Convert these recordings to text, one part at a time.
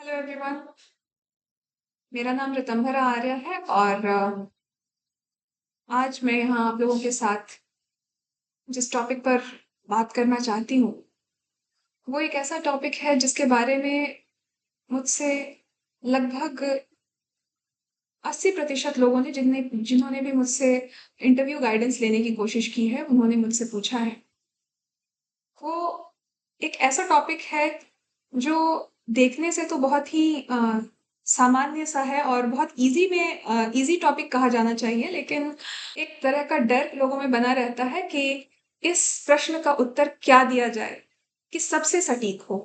Hello everyone. मेरा नाम ऋतंभरा आर्य है और आज मैं यहाँ आप लोगों के साथ जिस टॉपिक पर बात करना चाहती हूँ वो एक ऐसा टॉपिक है जिसके बारे में मुझसे लगभग 80% लोगों ने जिन्होंने भी मुझसे इंटरव्यू गाइडेंस लेने की कोशिश की है उन्होंने मुझसे पूछा है। वो एक ऐसा टॉपिक है जो देखने से तो बहुत ही सामान्य सा है और बहुत इजी टॉपिक कहा जाना चाहिए, लेकिन एक तरह का डर लोगों में बना रहता है कि इस प्रश्न का उत्तर क्या दिया जाए कि सबसे सटीक हो।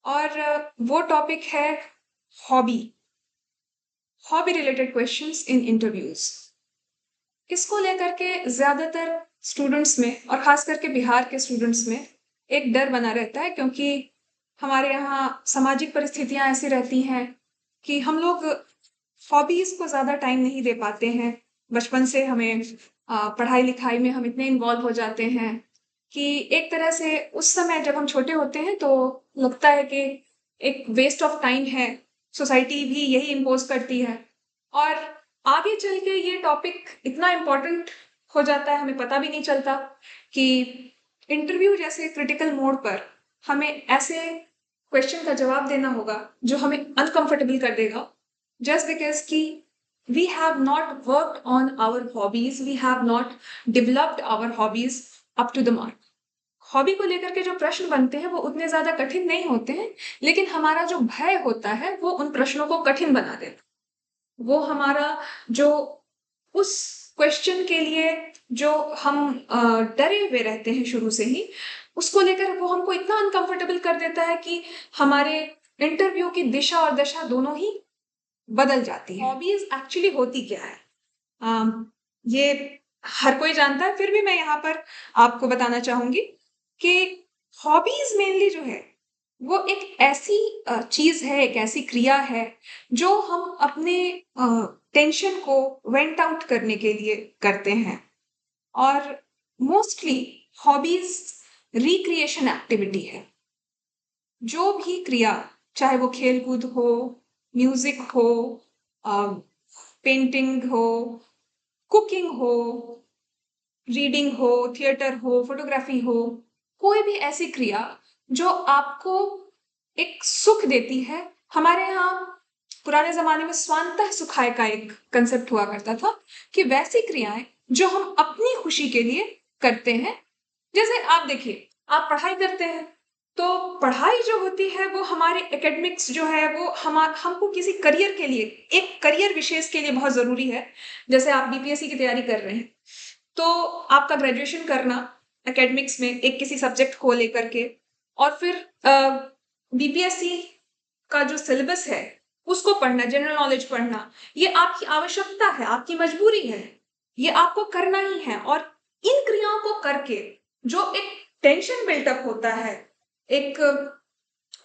और वो टॉपिक है hobby hobby related questions in interviews. इसको लेकर के ज्यादातर स्टूडेंट्स में और खास करके बिहार के स्टूडेंट्स में एक डर बना रहता है, क्योंकि हमारे यहाँ सामाजिक परिस्थितियां ऐसी रहती हैं कि हम लोग हॉबीज को ज्यादा टाइम नहीं दे पाते हैं। बचपन से हमें पढ़ाई लिखाई में हम इतने इन्वॉल्व हो जाते हैं कि एक तरह से उस समय जब हम छोटे होते हैं तो लगता है कि एक वेस्ट ऑफ टाइम है, सोसाइटी भी यही इम्पोज करती है। और आगे चल के ये टॉपिक इतना इम्पोर्टेंट हो जाता है, हमें पता भी नहीं चलता कि इंटरव्यू जैसे क्रिटिकल मोड पर हमें ऐसे क्वेश्चन का जवाब देना होगा जो हमें अनकंफर्टेबल कर देगा, just because कि we have not worked on our hobbies, we have not developed our hobbies up to the mark. Hobby को लेकर के जो प्रश्न बनते हैं वो उतने ज्यादा कठिन नहीं होते हैं, लेकिन हमारा जो भय होता है वो उन प्रश्नों को कठिन बना देता है। वो हमारा जो उस क्वेश्चन के लिए जो हम डरे हुए रहते हैं शुरू से ही, उसको लेकर वो हमको इतना अनकंफर्टेबल कर देता है कि हमारे इंटरव्यू की दिशा और दशा दोनों ही बदल जाती है। हॉबीज एक्चुअली होती क्या है, ये हर कोई जानता है, फिर भी मैं यहाँ पर आपको बताना चाहूंगी कि हॉबीज मेनली जो है वो एक ऐसी चीज है, एक ऐसी क्रिया है जो हम अपने टेंशन को वेंट आउट करने के लिए करते हैं। और मोस्टली हॉबीज रिक्रिएशन एक्टिविटी है। जो भी क्रिया, चाहे वो खेल कूद हो, म्यूजिक हो, पेंटिंग हो, कुकिंग हो, रीडिंग हो, थिएटर हो, फोटोग्राफी हो, कोई भी ऐसी क्रिया जो आपको एक सुख देती है। हमारे यहाँ पुराने जमाने में स्वांतः सुखाय का एक कंसेप्ट हुआ करता था कि वैसी क्रियाएं जो हम अपनी खुशी के लिए करते हैं। जैसे आप देखिए, आप पढ़ाई करते हैं तो पढ़ाई जो होती है वो हमारे एकेडमिक्स जो है वो हमको किसी करियर के लिए, एक करियर विशेष के लिए बहुत जरूरी है। जैसे आप बीपीएससी की तैयारी कर रहे हैं तो आपका ग्रेजुएशन करना एकेडमिक्स में एक किसी सब्जेक्ट को लेकर के, और फिर बीपीएससी का जो सिलेबस है उसको पढ़ना, जनरल नॉलेज पढ़ना, ये आपकी आवश्यकता है, आपकी मजबूरी है, ये आपको करना ही है। और इन क्रियाओं को करके जो एक टेंशन बिल्डअप होता है, एक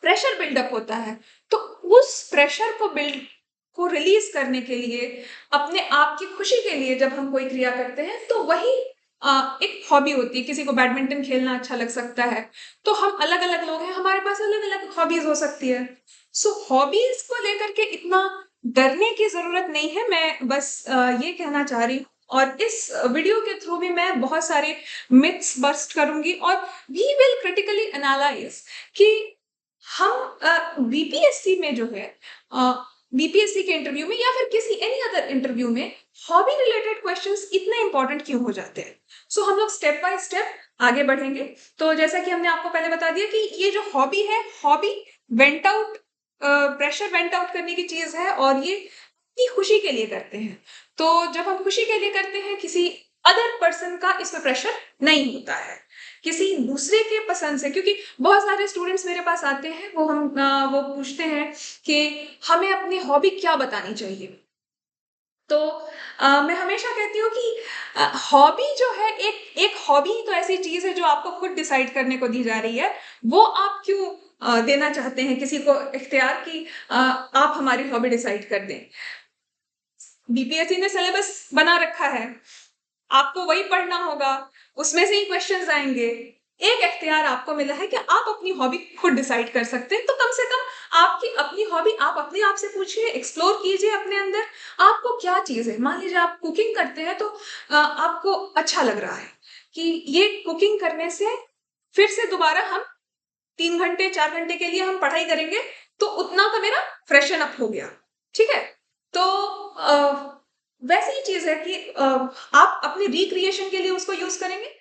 प्रेशर बिल्डअप होता है, तो उस प्रेशर को रिलीज करने के लिए, अपने आप की खुशी के लिए जब हम कोई क्रिया करते हैं तो वही एक हॉबी होती है। किसी को बैडमिंटन खेलना अच्छा लग सकता है, तो हम अलग अलग लोग हैं, हमारे पास अलग अलग हॉबीज हो सकती है। सो हॉबीज को लेकर के इतना डरने की जरूरत नहीं है। मैं बस ये कहना चाह रही हूँ, और इस वीडियो के थ्रू भी मैं बहुत सारे मिथ्स बस्ट करूंगी और वी विल क्रिटिकली एनालाइज कि हम बीपीएससी में जो है, बीपीएससी के इंटरव्यू में या फिर किसी एनी अदर इंटरव्यू में हॉबी रिलेटेड क्वेश्चंस इतने इंपॉर्टेंट क्यों हो जाते हैं। सो हम लोग स्टेप बाय स्टेप आगे बढ़ेंगे। तो जैसा कि हमने आपको पहले बता दिया कि ये जो हॉबी है, hobby went out, pressure went out करने की चीज है और ये अपनी खुशी के लिए करते हैं। तो जब हम खुशी के लिए करते हैं, किसी अदर पर्सन का इसमें प्रेशर नहीं होता है, किसी दूसरे के पसंद से। क्योंकि बहुत सारे स्टूडेंट्स मेरे पास आते हैं, वो पूछते हैं कि हमें अपनी हॉबी क्या बतानी चाहिए। तो मैं हमेशा कहती हूँ कि हॉबी जो है, एक एक हॉबी तो ऐसी चीज है जो आपको खुद डिसाइड करने को दी जा रही है। वो आप क्यों देना चाहते हैं किसी को इख्तियार कि आप हमारी हॉबी डिसाइड कर दें। बीपीएससी ने सिलेबस बना रखा है, आपको वही पढ़ना होगा, उसमें से ही क्वेश्चंस आएंगे। एक इख्तियार आपको मिला है कि आप अपनी हॉबी खुद डिसाइड कर सकते हैं, तो कम से कम आपकी अपनी हॉबी आप अपने आप से पूछिए, एक्सप्लोर कीजिए अपने अंदर, आपको क्या चीज़ है? मान लीजिए आप कुकिंग करते हैं तो आपको अच्छा लग रहा है कि ये कुकिंग करने से फिर से दोबारा हम 3 घंटे, 4 घंटे के लिए हम पढ़ाई करेंगे, तो उतना का मेरा फ्रेशन अप हो गया, ठीक है? तो वैसे ही चीज़ है कि आप अपने रिक्रिएशन के लिए उसको यूज़ करेंगे।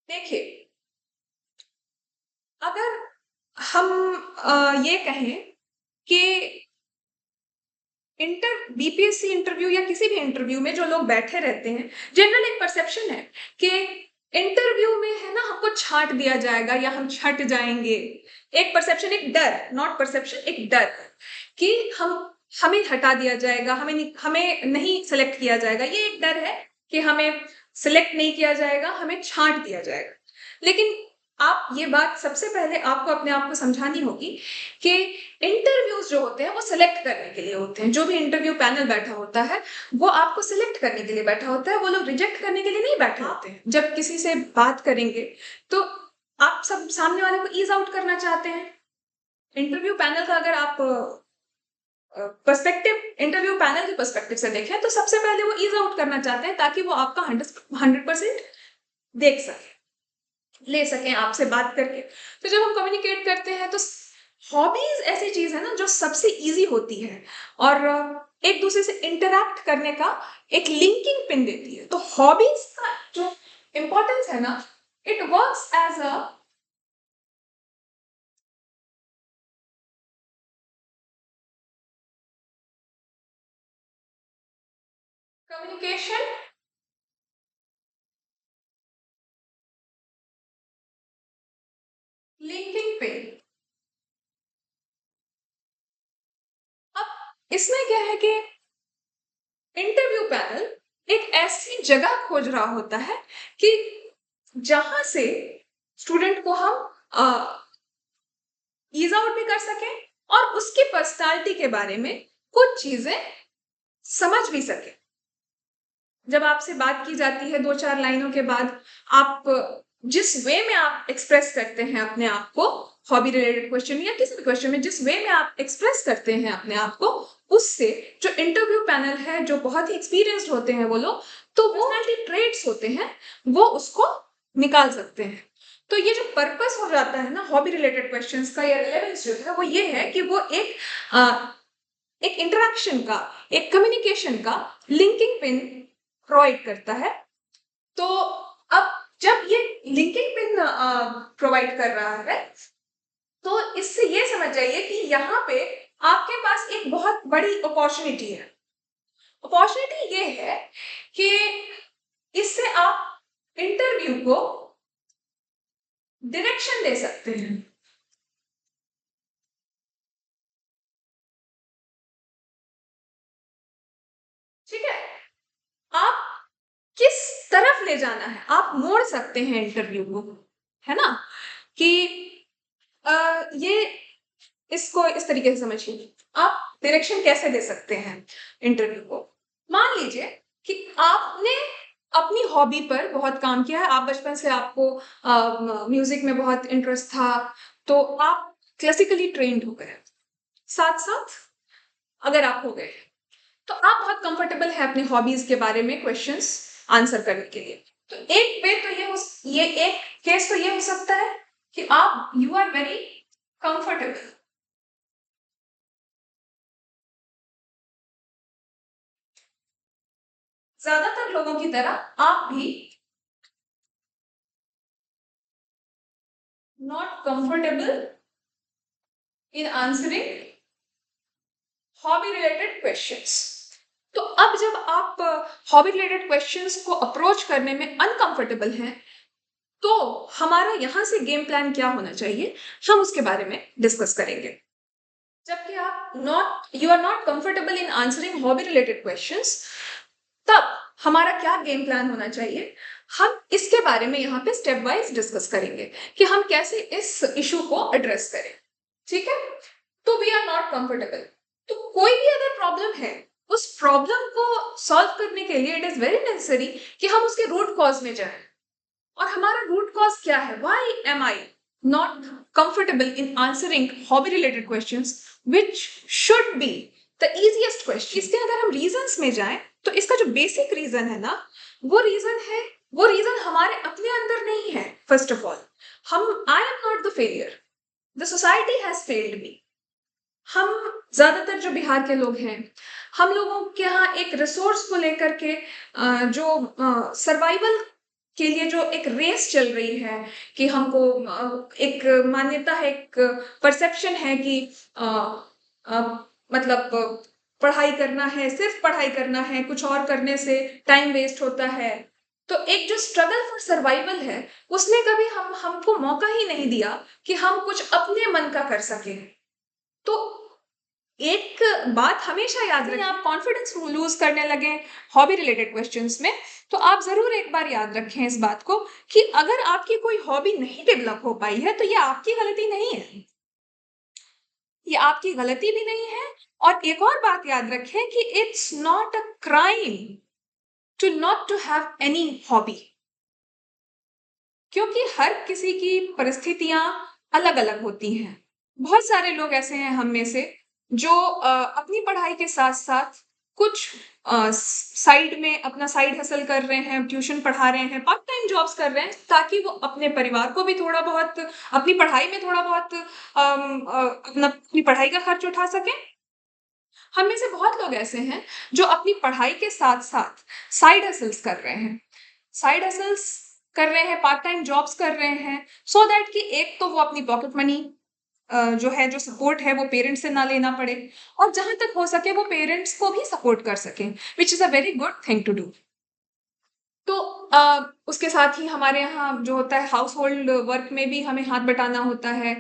देखिए, अगर हम ये कहें कि बीपीएससी इंटरव्यू या किसी भी इंटरव्यू में जो लोग बैठे रहते हैं, जनरल एक परसेप्शन है कि इंटरव्यू में है ना हमको छांट दिया जाएगा या हम छट जाएंगे। एक परसेप्शन, एक डर, नॉट परसेप्शन, एक डर कि हमें हटा दिया जाएगा, हमें नहीं सेलेक्ट किया जाएगा। ये एक डर है कि हमें सेलेक्ट नहीं किया जाएगा, हमें छांट दिया जाएगा। लेकिन आप ये बात सबसे पहले आपको अपने आप को समझानी होगी कि इंटरव्यूज जो होते हैं वो सिलेक्ट करने के लिए होते हैं। जो भी इंटरव्यू पैनल बैठा होता है वो आपको सिलेक्ट करने के लिए बैठा होता है, वो लोग रिजेक्ट करने के लिए नहीं बैठे होते हैं। जब किसी से बात करेंगे तो आप सब सामने वाले को ईज आउट करना चाहते हैं। इंटरव्यू पैनल का अगर आप पर्सपेक्टिव, इंटरव्यू पैनल के पर्सपेक्टिव से देखें तो सबसे पहले वो ईज आउट करना चाहते हैं ताकि वो आपका 100% देख सके, ले सकें आपसे बात करके। तो जब हम कम्युनिकेट करते हैं तो हॉबीज ऐसी चीज है ना जो सबसे इजी होती है और एक दूसरे से इंटरैक्ट करने का एक लिंकिंग पिन देती है। तो हॉबीज का जो इंपॉर्टेंस है ना, it works as a communication linking pin. अब इसमें क्या है कि इंटरव्यू पैनल एक ऐसी जगह खोज रहा होता है कि जहां से स्टूडेंट को हम ईज आउट भी कर सकें और उसकी पर्सनालिटी के बारे में कुछ चीजें समझ भी सके। जब आपसे बात की जाती है 2-4 लाइनों के बाद, आप जिस वे में आप एक्सप्रेस करते हैं अपने आप को, हॉबी रिलेटेड क्वेश्चन या किसी भी क्वेश्चन में जिस वे में आप एक्सप्रेस करते हैं अपने आप को, उससे जो इंटरव्यू पैनल है, जो बहुत ही एक्सपीरियंस्ड होते हैं वो लोग, तो वो पर्सनालिटी ट्रेट्स होते हैं, वो उसको निकाल सकते हैं। तो ये जो पर्पस हो जाता है ना हॉबी रिलेटेड क्वेश्चंस का या रिलेवेंस जो है वो ये है कि वो एक इंटरेक्शन का, एक कम्युनिकेशन का लिंकिंग पिन प्रोवाइड करता है। तो अब जब ये लिंकिंग पिन प्रोवाइड कर रहा है तो इससे ये समझ जाइए कि यहाँ पे आपके पास एक बहुत बड़ी अपॉर्चुनिटी है। अपॉर्चुनिटी ये है कि इससे आप इंटरव्यू को डायरेक्शन दे सकते हैं। ठीक है, आप किस तरफ ले जाना है आप मोड़ सकते हैं इंटरव्यू को, है ना? कि ये इसको इस तरीके से समझिए, आप डायरेक्शन कैसे दे सकते हैं इंटरव्यू को। मान लीजिए कि आपने अपनी हॉबी पर बहुत काम किया है, आप बचपन से आपको म्यूजिक में बहुत इंटरेस्ट था, तो आप क्लासिकली ट्रेंड हो गए। साथ साथ अगर आप हो गए तो आप बहुत कंफर्टेबल है अपनी हॉबीज के बारे में क्वेश्चंस आंसर करने के लिए। तो एक वे तो ये एक केस तो ये हो सकता है कि आप यू आर वेरी कंफर्टेबल। ज्यादातर लोगों की तरह आप भी not comfortable in answering hobby related questions. तो अब जब आप हॉबी रिलेटेड क्वेश्चंस को अप्रोच करने में अनकंफर्टेबल हैं तो हमारा यहां से गेम प्लान क्या होना चाहिए, हम उसके बारे में डिस्कस करेंगे। जबकि आप not you are not comfortable in answering hobby related questions, तब हमारा क्या गेम प्लान होना चाहिए, हम इसके बारे में यहाँ पे स्टेप वाइज डिस्कस करेंगे कि हम कैसे इस इशू को एड्रेस करें। ठीक है, तो वी आर कंफर्टेबल। तो कोई भी अगर प्रॉब्लम है, उस प्रॉब्लम को सॉल्व करने के लिए इट इज वेरी नेसेसरी कि हम उसके रूट कॉज में जाएं। और हमारा रूट कॉज क्या है? Why am I not comfortable in answering hobby related questions which should be the easiest question. इसके अगर हम रीजंस में जाएं तो इसका जो बेसिक रीजन है ना, वो रीजन हमारे अपने अंदर नहीं है। First of all, I am not the failure, the society has failed me. हम ज्यादातर जो बिहार के लोग हैं, हम लोगों के यहाँ एक रिसोर्स को लेकर के जो सर्वाइवल के लिए जो एक रेस चल रही है कि हमको एक मान्यता है, एक परसेप्शन है कि अ, मतलब पढ़ाई करना है, सिर्फ पढ़ाई करना है, कुछ और करने से टाइम वेस्ट होता है। तो एक जो स्ट्रगल फॉर सर्वाइवल है, उसने कभी हमको मौका ही नहीं दिया कि हम कुछ अपने मन का कर सके। तो एक बात हमेशा याद रखें, आप कॉन्फिडेंस लूज करने लगे हॉबी रिलेटेड क्वेश्चंस में, तो आप जरूर एक बार याद रखें इस बात को कि अगर आपकी कोई हॉबी नहीं डेवलप हो पाई है तो ये आपकी गलती नहीं है, ये आपकी गलती भी नहीं है। और एक और बात याद रखें कि it's not a crime to not to have any hobby, क्योंकि हर किसी की परिस्थितियां अलग अलग होती हैं। बहुत सारे लोग ऐसे हैं हम में से जो अपनी पढ़ाई के साथ साथ कुछ साइड में अपना साइड हसल कर रहे हैं, ट्यूशन पढ़ा रहे हैं, पार्ट टाइम जॉब्स कर रहे हैं, ताकि वो अपने परिवार को भी थोड़ा बहुत, अपनी पढ़ाई में थोड़ा बहुत अपनी पढ़ाई का खर्च उठा सके। हम में से बहुत लोग ऐसे हैं जो अपनी पढ़ाई के साथ साथ साइड हसल्स कर रहे हैं, पार्ट टाइम जॉब्स कर रहे हैं, सो दैट कि एक तो वो अपनी पॉकेट मनी जो है, जो सपोर्ट है, वो पेरेंट्स से ना लेना पड़े, और जहां तक हो सके वो पेरेंट्स को भी सपोर्ट कर सके, which is a very good thing to do. तो उसके साथ ही हमारे यहाँ जो होता है, हाउस होल्ड वर्क में भी हमें हाथ बटाना होता है,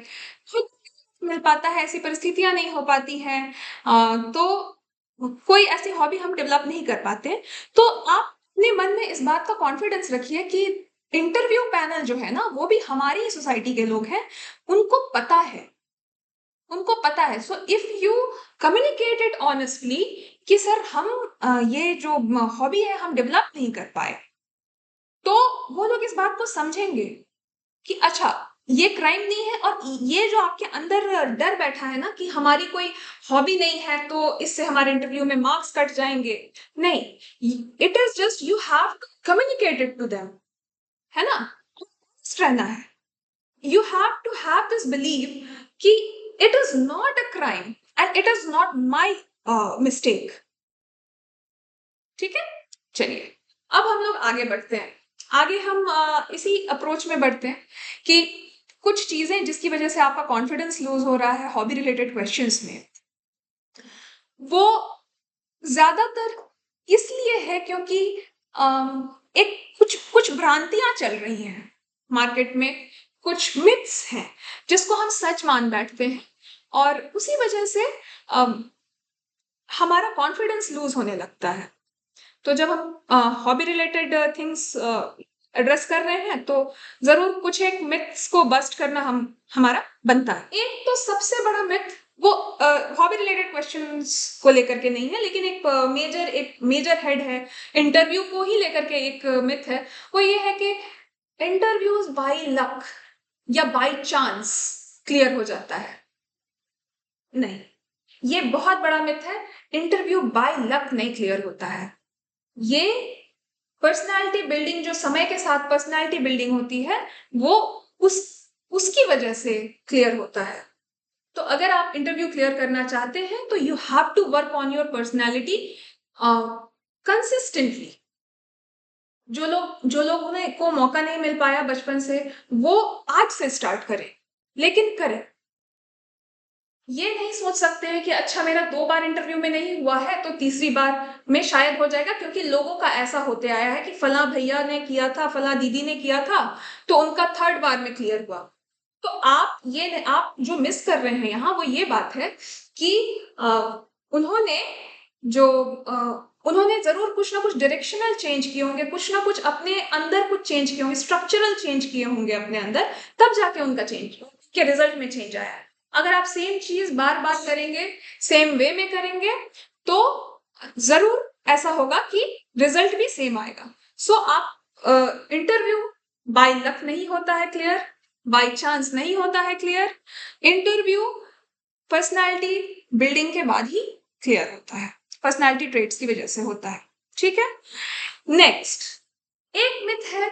खुद मिल पाता है, ऐसी परिस्थितियां नहीं हो पाती हैं, तो कोई ऐसी हॉबी हम डेवलप नहीं कर पाते। तो आप अपने मन में इस बात का कॉन्फिडेंस रखिए कि इंटरव्यू पैनल जो है ना, वो भी हमारी सोसाइटी के लोग हैं, उनको पता है, so if you communicate it honestly कि सर हम ये जो हॉबी है हम डेवलप नहीं कर पाए, तो वो लोग इस बात को समझेंगे कि अच्छा, ये क्राइम नहीं है। और ये जो आपके अंदर डर बैठा है ना कि हमारी कोई हॉबी नहीं है तो इससे हमारे इंटरव्यू में मार्क्स कट जाएंगे, नहीं, it is just you have to communicate it to them, है ना? रहना है, you have to have this belief कि it is not a crime and it is not my mistake। ठीक है, चलिए अब हम लोग आगे बढ़ते हैं। आगे हम इसी अप्रोच में बढ़ते हैं कि कुछ चीजें जिसकी वजह से आपका कॉन्फिडेंस लूज हो रहा है हॉबी रिलेटेड क्वेश्चंस में, वो ज्यादातर इसलिए है क्योंकि एक कुछ कुछ भ्रांतियां चल रही हैं मार्केट में, कुछ मिथ्स हैं जिसको हम सच मान बैठते हैं, और उसी वजह से हमारा कॉन्फिडेंस लूज होने लगता है। तो जब हम हॉबी रिलेटेड थिंग्स एड्रेस कर रहे हैं तो जरूर कुछ एक मिथ्स को बस्ट करना हमारा बनता है। एक तो सबसे बड़ा मिथ वो हॉबी रिलेटेड क्वेश्चंस को लेकर के नहीं है, लेकिन एक मेजर हेड है, इंटरव्यू को ही लेकर के एक मिथ है। वो ये है कि इंटरव्यूज बाय लक या बाय चांस क्लियर हो जाता है। नहीं, ये बहुत बड़ा मिथ है। इंटरव्यू बाय लक नहीं क्लियर होता है। ये पर्सनालिटी बिल्डिंग, जो समय के साथ पर्सनालिटी बिल्डिंग होती है, वो उसकी वजह से क्लियर होता है। तो अगर आप इंटरव्यू क्लियर करना चाहते हैं तो you have to work on your personality consistently. जो लोग उन्हें को मौका नहीं मिल पाया बचपन से, वो आज से स्टार्ट करें, लेकिन करें। ये नहीं सोच सकते हैं कि अच्छा मेरा 2 बार इंटरव्यू में नहीं हुआ है तो तीसरी बार में शायद हो जाएगा, क्योंकि लोगों का ऐसा होते आया है कि फला भैया ने किया था, फला दीदी ने किया था, तो उनका 3rd बार में क्लियर हुआ। तो आप जो मिस कर रहे हैं यहाँ, वो ये बात है कि उन्होंने जो उन्होंने जरूर कुछ ना कुछ डायरेक्शनल चेंज किए होंगे, कुछ ना कुछ अपने अंदर कुछ चेंज किए होंगे, स्ट्रक्चरल चेंज किए होंगे अपने अंदर, तब जाके उनका चेंज के रिजल्ट में चेंज आया है। अगर आप सेम चीज बार बार करेंगे, सेम वे में करेंगे, तो जरूर ऐसा होगा कि रिजल्ट भी सेम आएगा। सो आप इंटरव्यू बाय लक नहीं होता है क्लियर, बाय चांस नहीं होता है क्लियर। इंटरव्यू पर्सनालिटी बिल्डिंग के बाद ही क्लियर होता है, पर्सनालिटी ट्रेट्स की वजह से होता है। ठीक है, नेक्स्ट एक मिथ है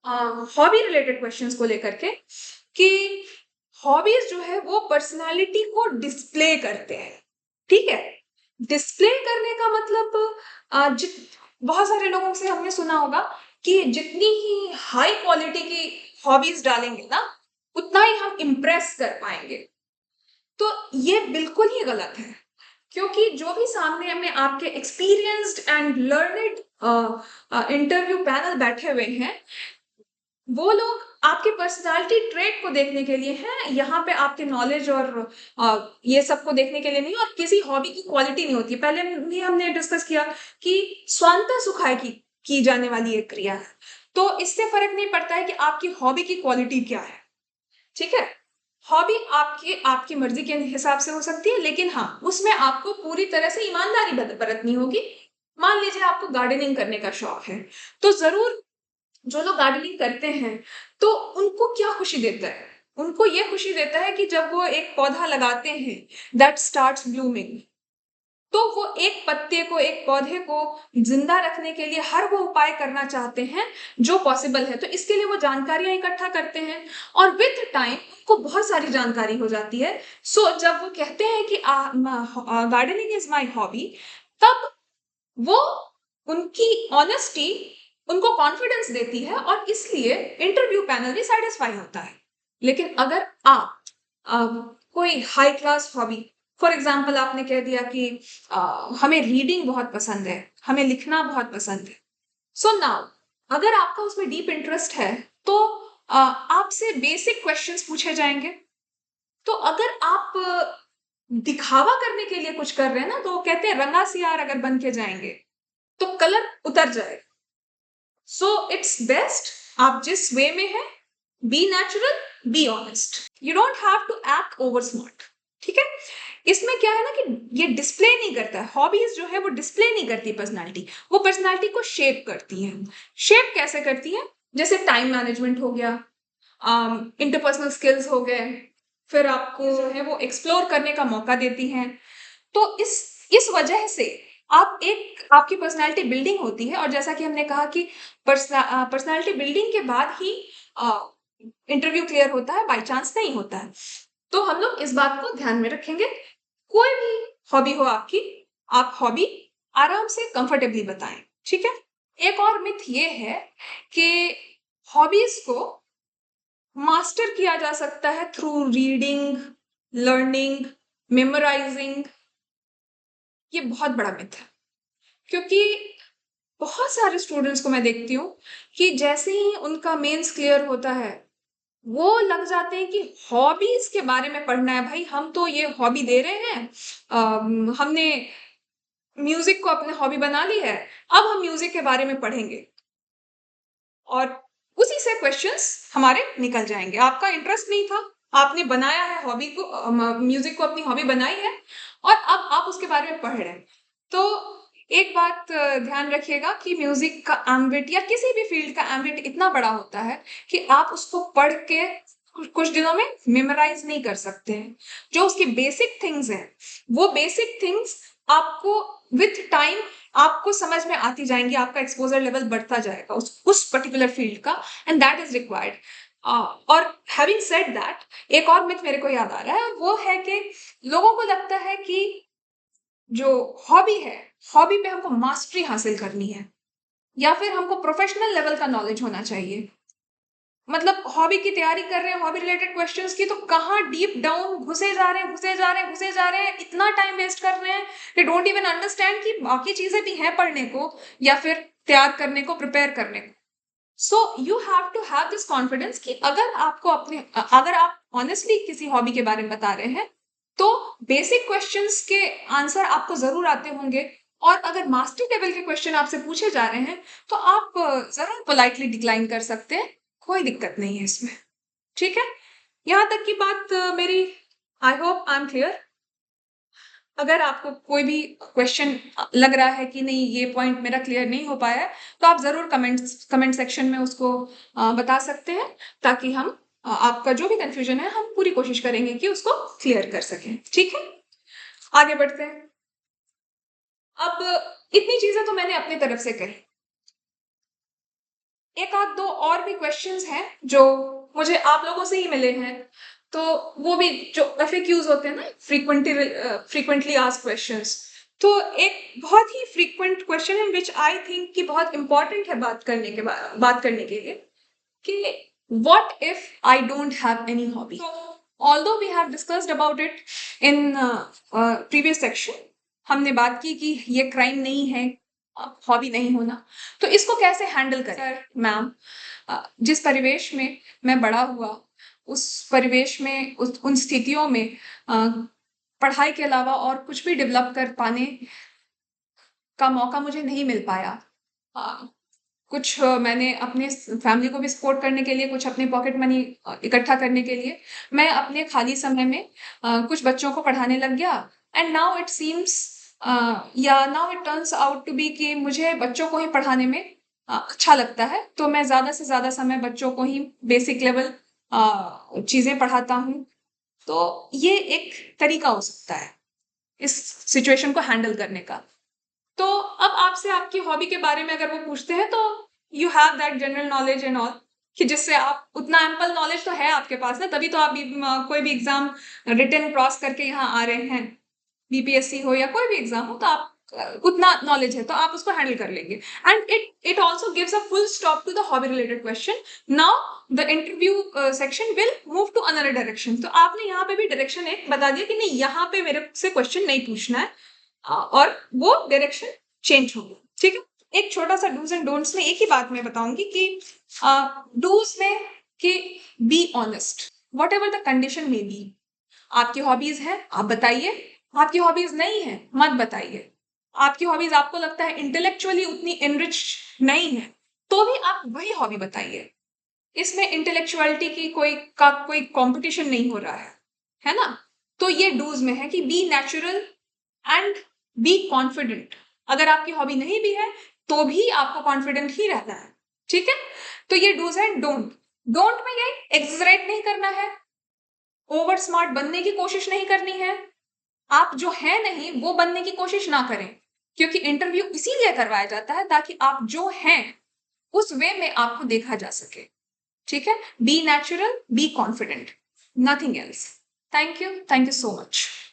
हॉबी रिलेटेड क्वेश्चंस को लेकर के कि हॉबीज जो है वो पर्सनालिटी को डिस्प्ले करते हैं। ठीक है, डिस्प्ले करने का मतलब बहुत सारे लोगों से हमने सुना होगा कि जितनी ही हाई क्वालिटी की हॉबीज डालेंगे ना, उतना ही हम इम्प्रेस कर पाएंगे। तो ये बिल्कुल ही गलत है, क्योंकि जो भी सामने में आपके experienced and learned interview panel बैठे हुए हैं, वो लोग आपके पर्सनालिटी ट्रेट को देखने के लिए हैं, यहाँ पे आपके नॉलेज और ये सब को देखने के लिए नहीं, और किसी हॉबी की क्वालिटी नहीं होती है। पहले भी हमने डिस्कस किया कि स्वांतः सुखाय की जाने वाली एक क्रिया है, तो इससे फर्क नहीं पड़ता है कि आपकी हॉबी की क्वालिटी क्या है। ठीक है, हॉबी आपकी मर्जी के हिसाब से हो सकती है, लेकिन हाँ, उसमें आपको पूरी तरह से ईमानदारी बरतनी होगी। मान लीजिए आपको गार्डनिंग करने का शौक है, तो जरूर जो लोग गार्डनिंग करते हैं, तो उनको क्या खुशी देता है? उनको ये खुशी देता है कि जब वो एक पौधा लगाते हैं, दैट स्टार्ट्स ब्लूमिंग, तो वो एक पत्ते को, एक पौधे को जिंदा रखने के लिए हर वो उपाय करना चाहते हैं जो पॉसिबल है। तो इसके लिए वो जानकारियां इकट्ठा करते हैं, और विथ टाइम उनको बहुत सारी जानकारी हो जाती है। सो जब वो कहते हैं कि गार्डनिंग इज माई हॉबी, तब वो उनकी ऑनेस्टी उनको कॉन्फिडेंस देती है, और इसलिए इंटरव्यू पैनल भी सेटिस्फाई होता है। लेकिन अगर आप कोई high class hobby, for example आपने कह दिया कि हमें रीडिंग बहुत पसंद है, हमें लिखना बहुत पसंद है, सो नाउ अगर आपका उसमें डीप इंटरेस्ट है, तो आपसे बेसिक क्वेश्चंस पूछे जाएंगे। तो अगर आप दिखावा करने के लिए कुछ कर रहे हैं ना, तो वो कहते हैं रंगा सियार अगर बन के जाएंगे तो कलर उतर जाएगा। सो इट्स बेस्ट आप जिस वे में है, be natural, be honest, you don't have to act over smart. ठीक है, इसमें क्या है ना कि ये डिस्प्ले नहीं करता है, हॉबीज जो है वो डिस्प्ले नहीं करती पर्सनालिटी, वो पर्सनालिटी को शेप करती है। शेप कैसे करती है? जैसे टाइम मैनेजमेंट हो गया, इंटरपर्सनल स्किल्स हो गए, फिर आपको जो है वो एक्सप्लोर करने का मौका देती हैं। तो इस वजह से आपकी पर्सनालिटी बिल्डिंग होती है, और जैसा कि हमने कहा कि पर्सनालिटी बिल्डिंग के बाद ही इंटरव्यू क्लियर होता है, बाय चांस नहीं होता है। तो हम लोग इस बात को ध्यान में रखेंगे। कोई भी हॉबी हो आपकी, आप हॉबी आराम से कंफर्टेबली बताएं। ठीक है, एक और मिथ ये है कि हॉबीज को मास्टर किया जा सकता है थ्रू रीडिंग, लर्निंग, मेमोराइजिंग। ये बहुत बड़ा मिथ है, क्योंकि बहुत सारे स्टूडेंट्स को मैं देखती हूँ कि जैसे ही उनका मेंस क्लियर होता है, वो लग जाते हैं कि हॉबीज के बारे में पढ़ना है। भाई, हम तो ये हॉबी दे रहे हैं, हमने म्यूजिक को अपने हॉबी बना ली है, अब हम म्यूजिक के बारे में पढ़ेंगे, और उसी से क्वेश्चंस हमारे निकल जाएंगे। आपका इंटरेस्ट नहीं था, आपने बनाया है हॉबी को, म्यूजिक को अपनी हॉबी बनाई है, और अब आप उसके बारे में पढ़ रहे हैं। तो एक बात ध्यान रखिएगा कि म्यूजिक का एम्बिट या किसी भी फील्ड का एम्बिट इतना बड़ा होता है कि आप उसको पढ़ के कुछ दिनों में मेमोराइज नहीं कर सकते हैं। जो उसकी बेसिक थिंग्स हैं, वो बेसिक थिंग्स आपको विथ टाइम आपको समझ में आती जाएंगी, आपका एक्सपोजर लेवल बढ़ता जाएगा उस पर्टिकुलर फील्ड का, एंड दैट इज रिक्वायर्ड। और हैविंग सेड दैट, एक और मिथ मेरे को याद आ रहा है, वो है कि लोगों को लगता है कि जो हॉबी है, हॉबी पे हमको मास्टरी हासिल करनी है, या फिर हमको प्रोफेशनल लेवल का नॉलेज होना चाहिए। मतलब हॉबी की तैयारी कर रहे हैं, हॉबी रिलेटेड क्वेश्चंस की, तो कहाँ डीप डाउन घुसे जा रहे हैं, घुसे जा रहे हैं, घुसे जा रहे हैं, इतना टाइम वेस्ट कर रहे हैं कि डोंट इवन अंडरस्टैंड कि बाकी चीजें भी हैं पढ़ने को, या फिर तैयार करने को, प्रिपेयर करने को। So you have to have this confidence कि अगर आप ऑनेस्टली किसी हॉबी के बारे में बता रहे हैं, तो बेसिक क्वेश्चंस के आंसर आपको जरूर आते होंगे, और अगर मास्टर लेवल के क्वेश्चन आपसे पूछे जा रहे हैं, तो आप जरूर पोलाइटली डिक्लाइन कर सकते हैं, कोई दिक्कत नहीं है इसमें। ठीक है, यहाँ तक की बात मेरी I hope I am clear. अगर आपको कोई भी क्वेश्चन लग रहा है कि नहीं ये पॉइंट मेरा क्लियर नहीं हो पाया है, तो आप ज़रूर कमेंट सेक्शन में उसको बता सकते हैं, ताकि हम आपका जो भी कन्फ्यूजन है हम पूरी कोशिश करेंगे कि उसको क्लियर कर सकें। ठीक है, आगे बढ़ते हैं। अब इतनी चीजें तो मैंने अपनी तरफ से कही, एक आध दो और भी क्वेश्चंस हैं जो मुझे आप लोगों से ही मिले हैं, तो वो भी जो एफएक्यूज होते हैं ना, फ्रीक्वेंटली आस्क्ड क्वेश्चंस, तो एक बहुत ही फ्रीक्वेंट क्वेश्चन है विच आई थिंक कि बहुत इंपॉर्टेंट है बात करने के लिए, कि what if I don't have any hobby? So, although we have discussed about it in previous section, हमने बात की कि ये क्राइम नहीं है हॉबी नहीं होना, तो इसको कैसे हैंडल करें। मैम, जिस परिवेश में मैं बड़ा हुआ, उस परिवेश में उन स्थितियों में पढ़ाई के अलावा और कुछ भी डेवलप कर पाने का मौका मुझे नहीं मिल पाया। कुछ मैंने अपने फैमिली को भी सपोर्ट करने के लिए, कुछ अपनी पॉकेट मनी इकट्ठा करने के लिए मैं अपने खाली समय में कुछ बच्चों को पढ़ाने लग गया, एंड नाउ इट सीम्स या now it turns out to be कि मुझे बच्चों को ही पढ़ाने में अच्छा लगता है, तो मैं ज़्यादा से ज़्यादा समय बच्चों को ही बेसिक लेवल चीज़ें पढ़ाता हूँ। तो ये एक तरीका हो सकता है इस सिचुएशन को हैंडल करने का। तो अब आपसे आपकी हॉबी के बारे में अगर वो पूछते हैं, तो you have that general knowledge and all, कि जिससे आप उतना एम्पल नॉलेज तो है आपके पास ना, तभी तो आप कोई भी एग्जाम रिटन क्रॉस करके यहाँ आ रहे हैं, बीपीएससी हो या कोई भी एग्जाम हो, तो आप उतना नॉलेज है तो आप उसको हैंडल कर लेंगे। And it also gives a full stop to the hobby related question. Now the interview section will move to another direction. तो आपने यहाँ पे भी डायरेक्शन एक बता दिया कि नहीं, यहाँ पे मेरे से क्वेश्चन नहीं पूछना है, और वो डायरेक्शन चेंज हो गया। ठीक है, एक छोटा सा डूज एंड डोंट्स में एक ही बात मैं बताऊंगी कि डूज में कि be honest what ever the condition में बी। आपकी हॉबीज है आप बताइए, आपकी हॉबीज नहीं है मत बताइए। आपकी हॉबीज आपको लगता है इंटेलेक्चुअली उतनी एनरिच नहीं है, तो भी आप वही हॉबी बताइए। इसमें इंटेलेक्चुअलिटी की कोई कंपटीशन नहीं हो रहा है ना। तो ये डूज में है कि be natural and be confident. अगर आपकी हॉबी नहीं भी है तो भी आपको कॉन्फिडेंट ही रहना है। ठीक है, तो ये डूज एंड डोंट। डोंट में ये एक्सरेट नहीं करना है, ओवर स्मार्ट बनने की कोशिश नहीं करनी है, आप जो है नहीं वो बनने की कोशिश ना करें, क्योंकि इंटरव्यू इसीलिए करवाया जाता है ताकि आप जो हैं उस वे में आपको देखा जा सके। ठीक है, be natural, be confident, nothing else. Thank you so much.